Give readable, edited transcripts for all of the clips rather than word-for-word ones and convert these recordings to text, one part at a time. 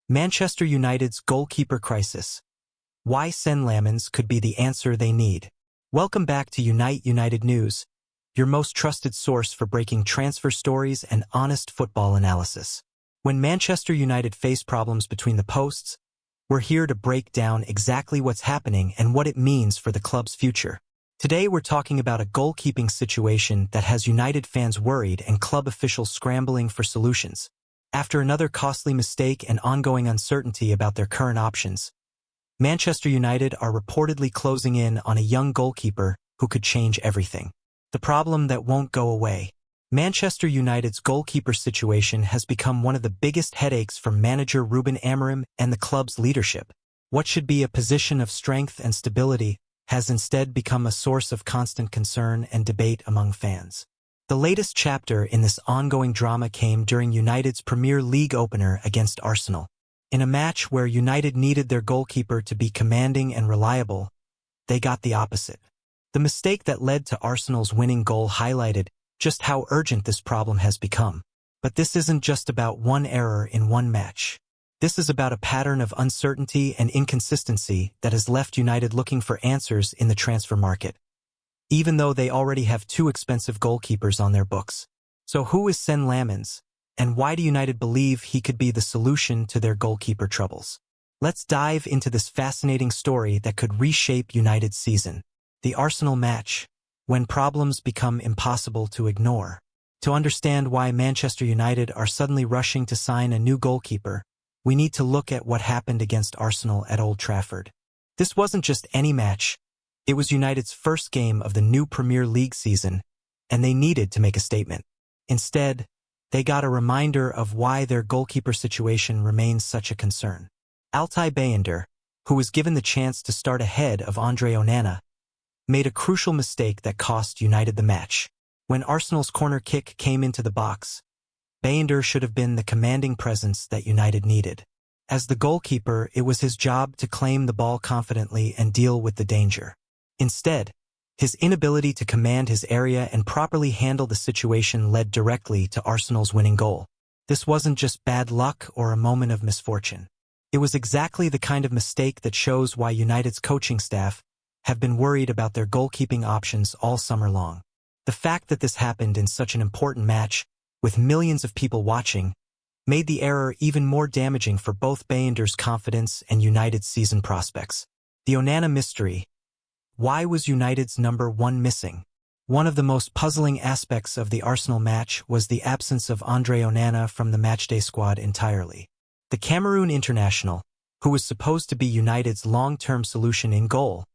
Manchester United's goalkeeper crisis. Why Senne Lammens could be the answer they need. Welcome back to United News, your most trusted source for breaking transfer stories and honest football analysis. When Manchester United face problems between the posts, we're here to break down exactly what's happening and what it means for the club's future. Today we're talking about a goalkeeping situation that has United fans worried and club officials scrambling for solutions. After another costly mistake and ongoing uncertainty about their current options, Manchester United are reportedly closing in on a young goalkeeper who could change everything. The problem that won't go away. Manchester United's goalkeeper situation has become one of the biggest headaches for manager Ruben Amorim and the club's leadership. What should be a position of strength and stability has instead become a source of constant concern and debate among fans. The latest chapter in this ongoing drama came during United's Premier League opener against Arsenal. In a match where United needed their goalkeeper to be commanding and reliable, they got the opposite. The mistake that led to Arsenal's winning goal highlighted just how urgent this problem has become. But this isn't just about one error in one match. This is about a pattern of uncertainty and inconsistency that has left United looking for answers in the transfer market, even though they already have two expensive goalkeepers on their books. So who is Senne Lammens, and why do United believe he could be the solution to their goalkeeper troubles? Let's dive into this fascinating story that could reshape United's season. The Arsenal match, when problems become impossible to ignore. To understand why Manchester United are suddenly rushing to sign a new goalkeeper, we need to look at what happened against Arsenal at Old Trafford. This wasn't just any match. It was United's first game of the new Premier League season, and they needed to make a statement. Instead, they got a reminder of why their goalkeeper situation remains such a concern. Altay Bayındır, who was given the chance to start ahead of Andre Onana, made a crucial mistake that cost United the match. When Arsenal's corner kick came into the box, Bayındır should have been the commanding presence that United needed. As the goalkeeper, it was his job to claim the ball confidently and deal with the danger. Instead, his inability to command his area and properly handle the situation led directly to Arsenal's winning goal. This wasn't just bad luck or a moment of misfortune. It was exactly the kind of mistake that shows why United's coaching staff have been worried about their goalkeeping options all summer long. The fact that this happened in such an important match, with millions of people watching, made the error even more damaging for both Bayındır's confidence and United's season prospects. The Onana mystery. Why was United's number one missing? One of the most puzzling aspects of the Arsenal match was the absence of Andre Onana from the matchday squad entirely. The Cameroon international, who was supposed to be United's long-term solution in goal,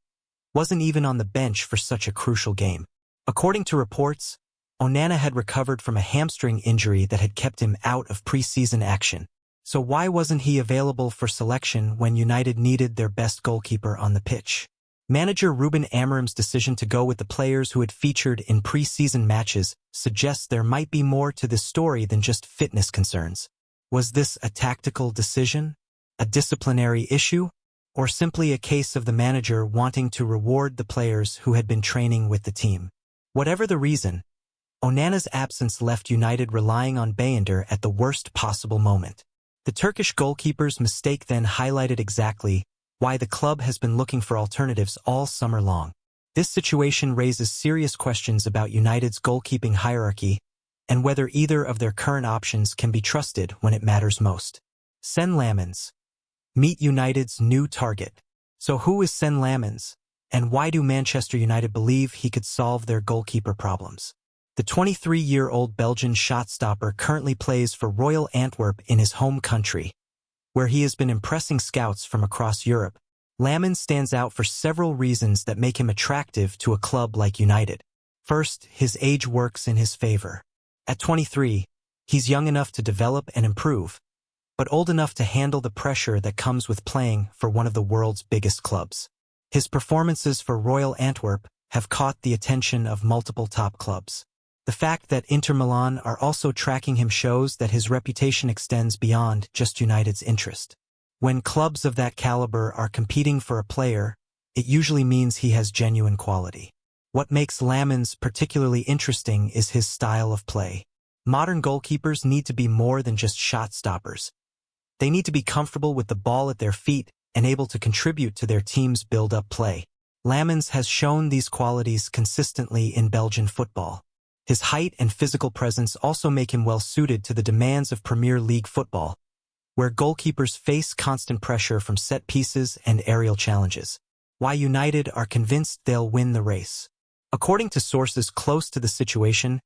wasn't even on the bench for such a crucial game. According to reports, Onana had recovered from a hamstring injury that had kept him out of preseason action. So why wasn't he available for selection when United needed their best goalkeeper on the pitch? Manager Ruben Amorim's decision to go with the players who had featured in preseason matches suggests there might be more to this story than just fitness concerns. Was this a tactical decision? A disciplinary issue? Or simply a case of the manager wanting to reward the players who had been training with the team? Whatever the reason, Onana's absence left United relying on Bayındır at the worst possible moment. The Turkish goalkeeper's mistake then highlighted exactly why the club has been looking for alternatives all summer long. This situation raises serious questions about United's goalkeeping hierarchy and whether either of their current options can be trusted when it matters most. Senne Lammens. Meet United's new target. So who is Senne Lammens, and why do Manchester United believe he could solve their goalkeeper problems? The 23-year-old Belgian shot-stopper currently plays for Royal Antwerp in his home country, where he has been impressing scouts from across Europe. Lammens stands out for several reasons that make him attractive to a club like United. First, his age works in his favor. At 23, he's young enough to develop and improve, but old enough to handle the pressure that comes with playing for one of the world's biggest clubs. His performances for Royal Antwerp have caught the attention of multiple top clubs. The fact that Inter Milan are also tracking him shows that his reputation extends beyond just United's interest. When clubs of that caliber are competing for a player, it usually means he has genuine quality. What makes Lammens particularly interesting is his style of play. Modern goalkeepers need to be more than just shot stoppers. They need to be comfortable with the ball at their feet and able to contribute to their team's build-up play. Lammens has shown these qualities consistently in Belgian football. His height and physical presence also make him well-suited to the demands of Premier League football, where goalkeepers face constant pressure from set pieces and aerial challenges. Why United are convinced they'll win the race. According to sources close to the situation,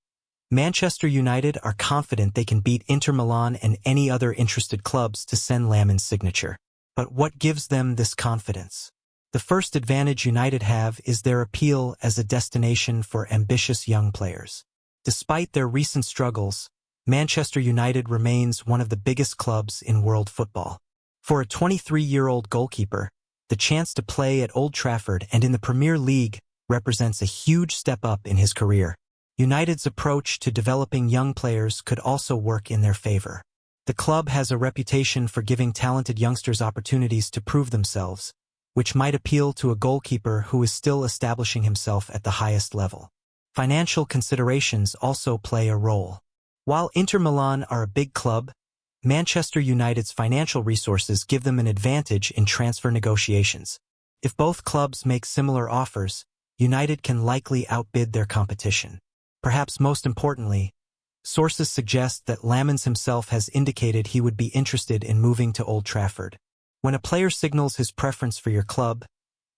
Manchester United are confident they can beat Inter Milan and any other interested clubs to Senne Lammens' signature. But what gives them this confidence? The first advantage United have is their appeal as a destination for ambitious young players. Despite their recent struggles, Manchester United remains one of the biggest clubs in world football. For a 23-year-old goalkeeper, the chance to play at Old Trafford and in the Premier League represents a huge step up in his career. United's approach to developing young players could also work in their favor. The club has a reputation for giving talented youngsters opportunities to prove themselves, which might appeal to a goalkeeper who is still establishing himself at the highest level. Financial considerations also play a role. While Inter Milan are a big club, Manchester United's financial resources give them an advantage in transfer negotiations. If both clubs make similar offers, United can likely outbid their competition. Perhaps most importantly, sources suggest that Lammens himself has indicated he would be interested in moving to Old Trafford. When a player signals his preference for your club,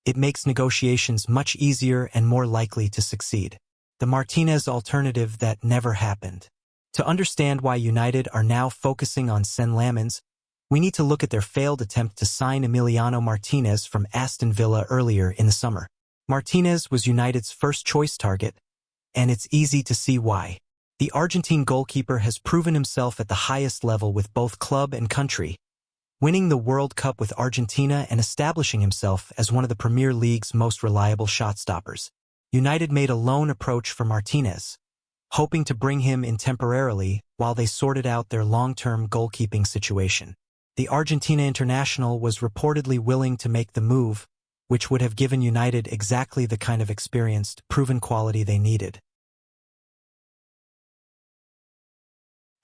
it makes negotiations much easier and more likely to succeed. The Martinez alternative that never happened. To understand why United are now focusing on Senne Lammens, we need to look at their failed attempt to sign Emiliano Martinez from Aston Villa earlier in the summer. Martinez was United's first choice target, and it's easy to see why. The Argentine goalkeeper has proven himself at the highest level with both club and country, winning the World Cup with Argentina and establishing himself as one of the Premier League's most reliable shot-stoppers. United made a loan approach for Martinez, hoping to bring him in temporarily while they sorted out their long-term goalkeeping situation. The Argentina international was reportedly willing to make the move, which would have given United exactly the kind of experienced, proven quality they needed.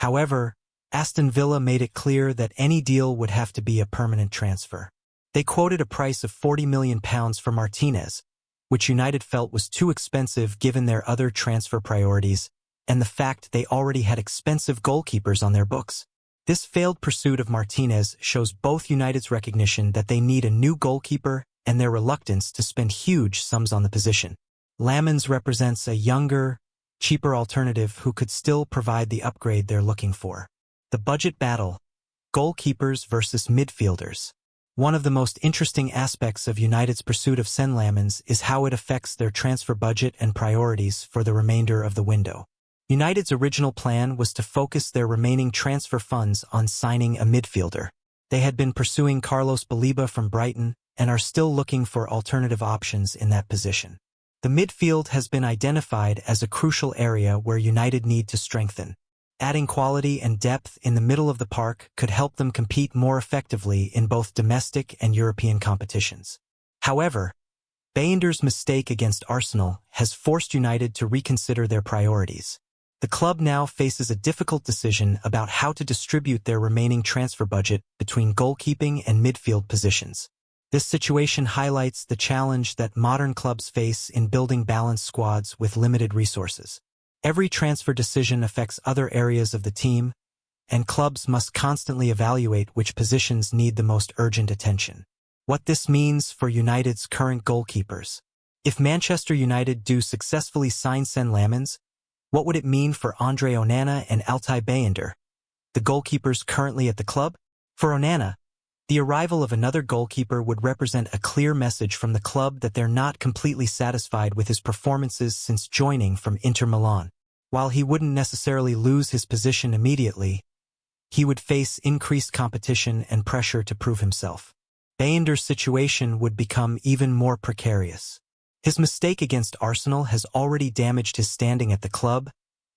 However, Aston Villa made it clear that any deal would have to be a permanent transfer. They quoted a price of £40 million for Martinez, which United felt was too expensive given their other transfer priorities and the fact they already had expensive goalkeepers on their books. This failed pursuit of Martinez shows both United's recognition that they need a new goalkeeper and their reluctance to spend huge sums on the position. Lammens represents a younger, cheaper alternative who could still provide the upgrade they're looking for. The budget battle: goalkeepers versus midfielders. One of the most interesting aspects of United's pursuit of Senne Lammens is how it affects their transfer budget and priorities for the remainder of the window. United's original plan was to focus their remaining transfer funds on signing a midfielder. They had been pursuing Carlos Baleba from Brighton and are still looking for alternative options in that position. The midfield has been identified as a crucial area where United need to strengthen. Adding quality and depth in the middle of the park could help them compete more effectively in both domestic and European competitions. However, Beyender's mistake against Arsenal has forced United to reconsider their priorities. The club now faces a difficult decision about how to distribute their remaining transfer budget between goalkeeping and midfield positions. This situation highlights the challenge that modern clubs face in building balanced squads with limited resources. Every transfer decision affects other areas of the team, and clubs must constantly evaluate which positions need the most urgent attention. What this means for United's current goalkeepers. If Manchester United do successfully sign Senne Lammens, what would it mean for Andre Onana and Altay Bayender, the goalkeepers currently at the club? For Onana, the arrival of another goalkeeper would represent a clear message from the club that they're not completely satisfied with his performances since joining from Inter Milan. While he wouldn't necessarily lose his position immediately, he would face increased competition and pressure to prove himself. Beyender's situation would become even more precarious. His mistake against Arsenal has already damaged his standing at the club,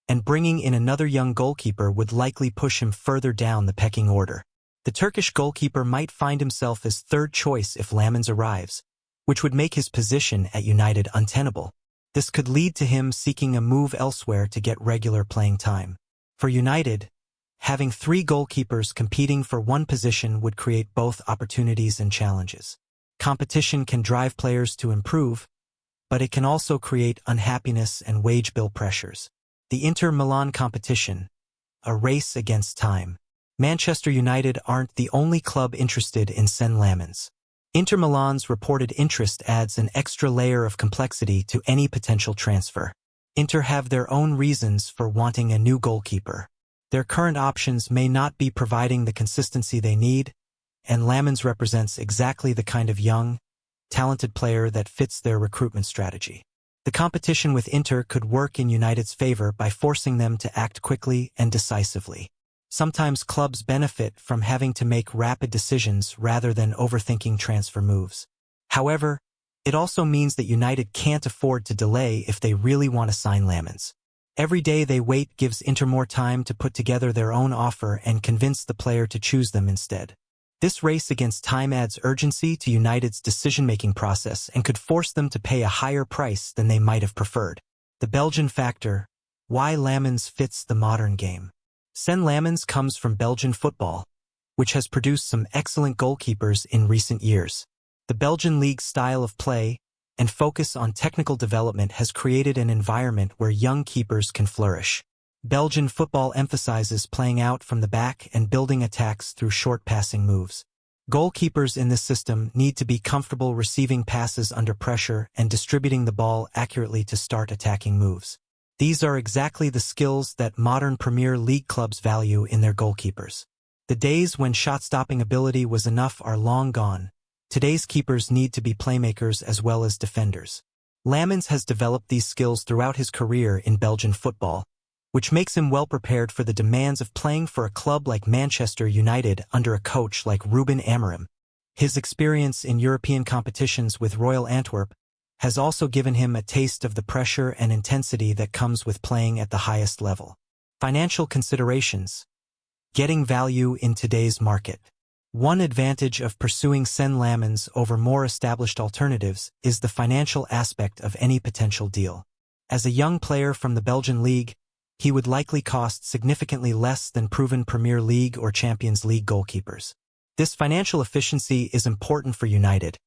and bringing in another young goalkeeper would likely push him further down the pecking order. The Turkish goalkeeper might find himself as third choice if Lammens arrives, which would make his position at United untenable. This could lead to him seeking a move elsewhere to get regular playing time. For United, Having three goalkeepers competing for one position would create both opportunities and challenges. Competition can drive players to improve, but it can also create unhappiness and wage bill pressures. The Inter Milan competition, a race against time. Manchester United aren't the only club interested in Senne Lammens. Inter Milan's reported interest adds an extra layer of complexity to any potential transfer. Inter have their own reasons for wanting a new goalkeeper. Their current options may not be providing the consistency they need, and Lammens represents exactly the kind of young, talented player that fits their recruitment strategy. The competition with Inter could work in United's favor by forcing them to act quickly and decisively. Sometimes clubs benefit from having to make rapid decisions rather than overthinking transfer moves. However, it also means that United can't afford to delay if they really want to sign Lammens. Every day they wait gives Inter more time to put together their own offer and convince the player to choose them instead. This race against time adds urgency to United's decision-making process and could force them to pay a higher price than they might have preferred. The Belgian factor, why Lammens fits the modern game. Senne Lammens comes from Belgian football, which has produced some excellent goalkeepers in recent years. The Belgian league's style of play and focus on technical development has created an environment where young keepers can flourish. Belgian football emphasizes playing out from the back and building attacks through short passing moves. Goalkeepers in this system need to be comfortable receiving passes under pressure and distributing the ball accurately to start attacking moves. These are exactly the skills that modern Premier League clubs value in their goalkeepers. The days when shot-stopping ability was enough are long gone. Today's keepers need to be playmakers as well as defenders. Lammens has developed these skills throughout his career in Belgian football, which makes him well prepared for the demands of playing for a club like Manchester United under a coach like Ruben Amorim. His experience in European competitions with Royal Antwerp has also given him a taste of the pressure and intensity that comes with playing at the highest level. Financial considerations. Getting value in today's market. One advantage of pursuing Senne Lammens over more established alternatives is the financial aspect of any potential deal. As a young player from the Belgian league, he would likely cost significantly less than proven Premier League or Champions League goalkeepers. This financial efficiency is important for United,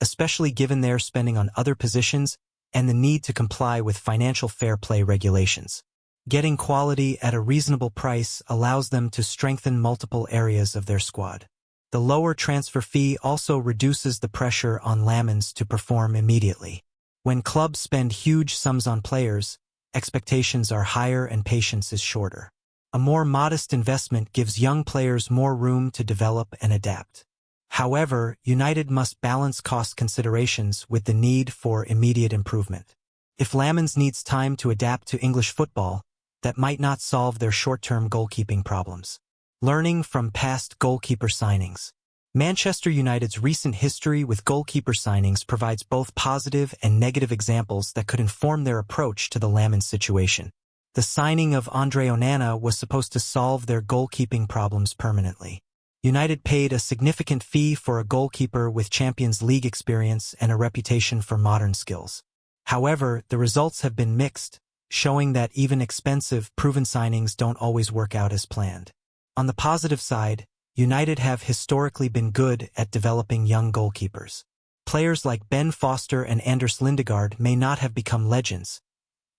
especially given their spending on other positions and the need to comply with financial fair play regulations. Getting quality at a reasonable price allows them to strengthen multiple areas of their squad. The lower transfer fee also reduces the pressure on Lammens to perform immediately. When clubs spend huge sums on players, expectations are higher and patience is shorter. A more modest investment gives young players more room to develop and adapt. However, United must balance cost considerations with the need for immediate improvement. If Lammens needs time to adapt to English football, that might not solve their short-term goalkeeping problems. Learning from past goalkeeper signings. Manchester United's recent history with goalkeeper signings provides both positive and negative examples that could inform their approach to the Lammens situation. The signing of Andre Onana was supposed to solve their goalkeeping problems permanently. United paid a significant fee for a goalkeeper with Champions League experience and a reputation for modern skills. However, the results have been mixed, showing that even expensive, proven signings don't always work out as planned. On the positive side, United have historically been good at developing young goalkeepers. Players like Ben Foster and Anders Lindegaard may not have become legends,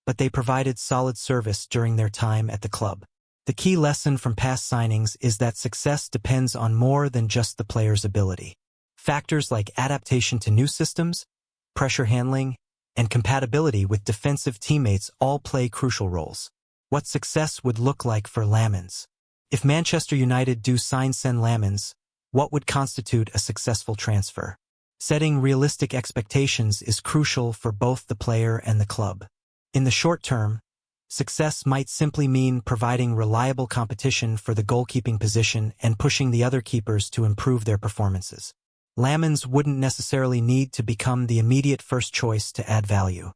but they provided solid service during their time at the club. The key lesson from past signings is that success depends on more than just the player's ability. Factors like adaptation to new systems, pressure handling, and compatibility with defensive teammates all play crucial roles. What success would look like for Lammens. If Manchester United do sign Senne Lammens, what would constitute a successful transfer? Setting realistic expectations is crucial for both the player and the club. In the short term, success might simply mean providing reliable competition for the goalkeeping position and pushing the other keepers to improve their performances. Lammens wouldn't necessarily need to become the immediate first choice to add value.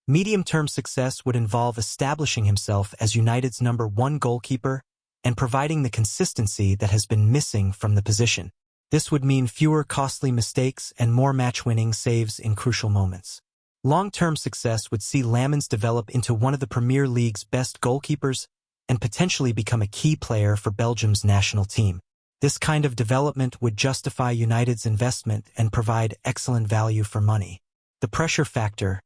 Medium-term success would involve establishing himself as United's #1 goalkeeper and providing the consistency that has been missing from the position. This would mean fewer costly mistakes and more match-winning saves in crucial moments. Long-term success would see Lammens develop into one of the Premier League's best goalkeepers and potentially become a key player for Belgium's national team. This kind of development would justify United's investment and provide excellent value for money. The pressure factor.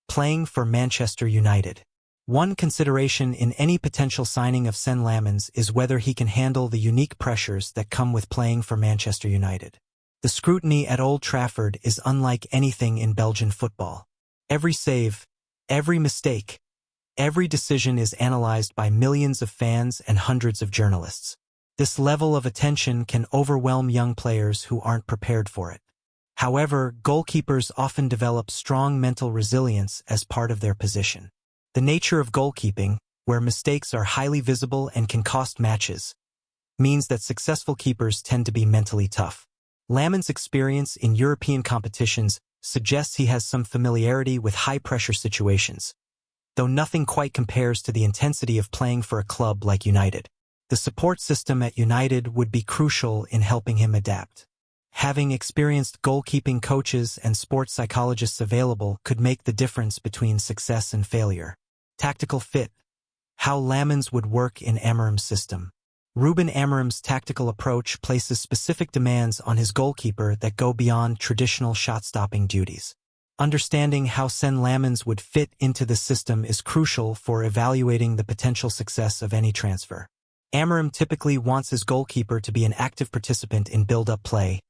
Playing for Manchester United. One consideration in any potential signing of Senne Lammens is whether he can handle the unique pressures that come with playing for Manchester United. The scrutiny at Old Trafford is unlike anything in Belgian football. Every save, every mistake, every decision is analyzed by millions of fans and hundreds of journalists. This level of attention can overwhelm young players who aren't prepared for it. However, goalkeepers often develop strong mental resilience as part of their position. The nature of goalkeeping, where mistakes are highly visible and can cost matches, means that successful keepers tend to be mentally tough. Lammens' experience in European competitions suggests he has some familiarity with high-pressure situations, though nothing quite compares to the intensity of playing for a club like United. The support system at United would be crucial in helping him adapt. Having experienced goalkeeping coaches and sports psychologists available could make the difference between success and failure. Tactical fit. How Lammens would work in Amorim's system. Ruben Amorim's tactical approach places specific demands on his goalkeeper that go beyond traditional shot-stopping duties. Understanding how Senne Lammens would fit into the system is crucial for evaluating the potential success of any transfer. Amorim typically wants his goalkeeper to be an active participant in build-up play,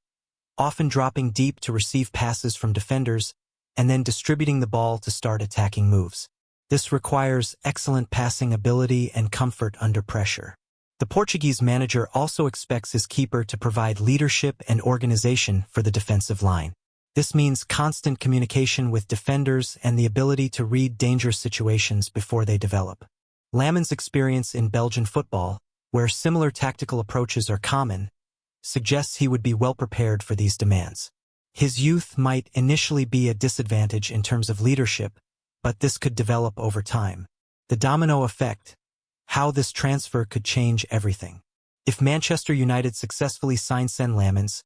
often dropping deep to receive passes from defenders and then distributing the ball to start attacking moves. This requires excellent passing ability and comfort under pressure. The Portuguese manager also expects his keeper to provide leadership and organization for the defensive line. This means constant communication with defenders and the ability to read dangerous situations before they develop. Lammens' experience in Belgian football, where similar tactical approaches are common, suggests he would be well prepared for these demands. His youth might initially be a disadvantage in terms of leadership, but this could develop over time. The domino effect. How this transfer could change everything. If Manchester United successfully signed Senne Lammens,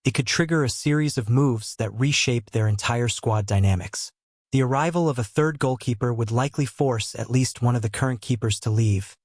it could trigger a series of moves that reshape their entire squad dynamics. The arrival of a third goalkeeper would likely force at least one of the current keepers to leave,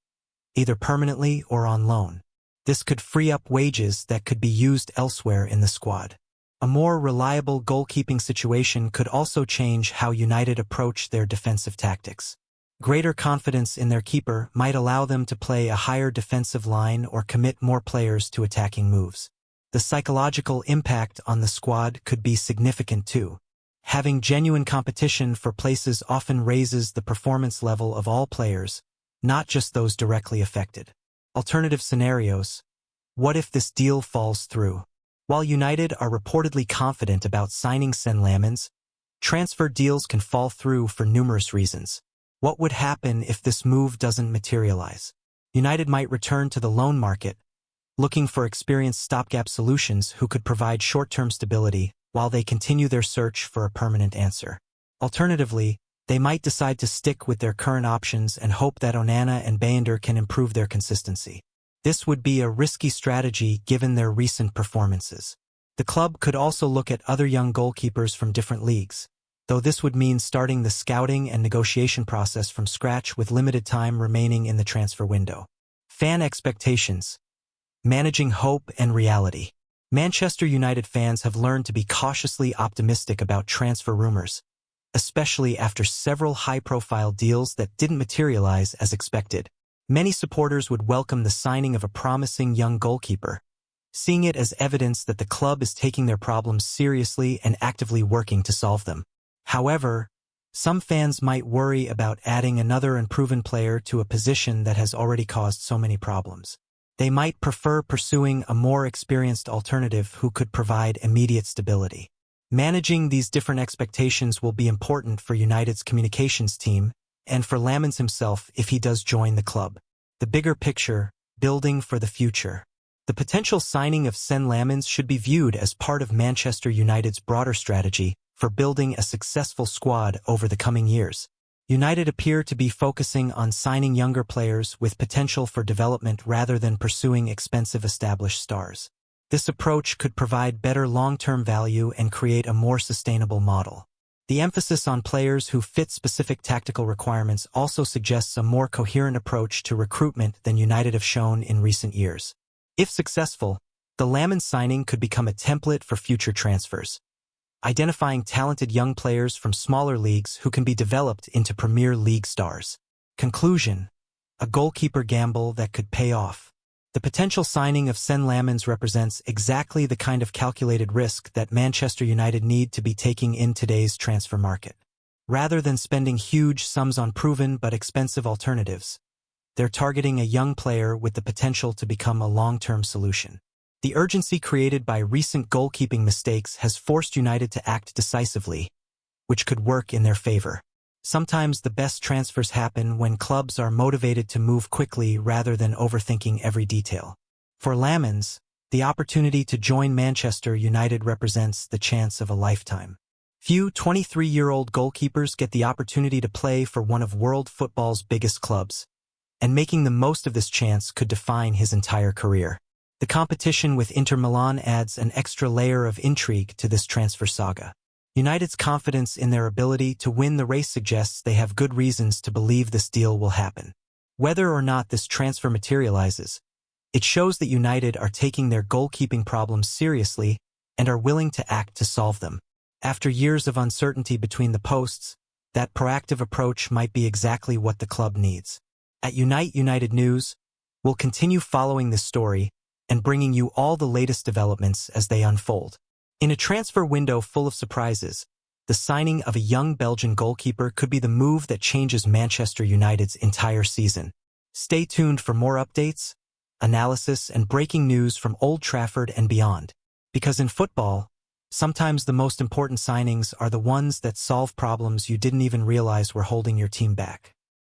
either permanently or on loan. This could free up wages that could be used elsewhere in the squad. A more reliable goalkeeping situation could also change how United approach their defensive tactics. Greater confidence in their keeper might allow them to play a higher defensive line or commit more players to attacking moves. The psychological impact on the squad could be significant too. Having genuine competition for places often raises the performance level of all players, not just those directly affected. Alternative scenarios. What if this deal falls through? While United are reportedly confident about signing Senne Lammens, transfer deals can fall through for numerous reasons. What would happen if this move doesn't materialize? United might return to the loan market, looking for experienced stopgap solutions who could provide short-term stability while they continue their search for a permanent answer. Alternatively, they might decide to stick with their current options and hope that Onana and Bayender can improve their consistency. This would be a risky strategy given their recent performances. The club could also look at other young goalkeepers from different leagues, though this would mean starting the scouting and negotiation process from scratch with limited time remaining in the transfer window. Fan expectations. Managing hope and reality. Manchester United fans have learned to be cautiously optimistic about transfer rumors, especially after several high-profile deals that didn't materialize as expected. Many supporters would welcome the signing of a promising young goalkeeper, seeing it as evidence that the club is taking their problems seriously and actively working to solve them. However, some fans might worry about adding another unproven player to a position that has already caused so many problems. They might prefer pursuing a more experienced alternative who could provide immediate stability. Managing these different expectations will be important for United's communications team and for Lammens himself if he does join the club. The bigger picture, building for the future. The potential signing of Senne Lammens should be viewed as part of Manchester United's broader strategy for building a successful squad over the coming years. United appear to be focusing on signing younger players with potential for development rather than pursuing expensive established stars. This approach could provide better long-term value and create a more sustainable model. The emphasis on players who fit specific tactical requirements also suggests a more coherent approach to recruitment than United have shown in recent years. If successful, the Lammens signing could become a template for future transfers, identifying talented young players from smaller leagues who can be developed into Premier League stars. Conclusion: a goalkeeper gamble that could pay off. The potential signing of Senne Lammens represents exactly the kind of calculated risk that Manchester United need to be taking in today's transfer market. Rather than spending huge sums on proven but expensive alternatives, they're targeting a young player with the potential to become a long-term solution. The urgency created by recent goalkeeping mistakes has forced United to act decisively, which could work in their favor. Sometimes the best transfers happen when clubs are motivated to move quickly rather than overthinking every detail. For Lammens, the opportunity to join Manchester United represents the chance of a lifetime. Few 23-year-old goalkeepers get the opportunity to play for one of world football's biggest clubs, and making the most of this chance could define his entire career. The competition with Inter Milan adds an extra layer of intrigue to this transfer saga. United's confidence in their ability to win the race suggests they have good reasons to believe this deal will happen. Whether or not this transfer materializes, it shows that United are taking their goalkeeping problems seriously and are willing to act to solve them. After years of uncertainty between the posts, that proactive approach might be exactly what the club needs. At Unite United News, we'll continue following this story and bringing you all the latest developments as they unfold. In a transfer window full of surprises, the signing of a young Belgian goalkeeper could be the move that changes Manchester United's entire season. Stay tuned for more updates, analysis, and breaking news from Old Trafford and beyond. Because in football, sometimes the most important signings are the ones that solve problems you didn't even realize were holding your team back.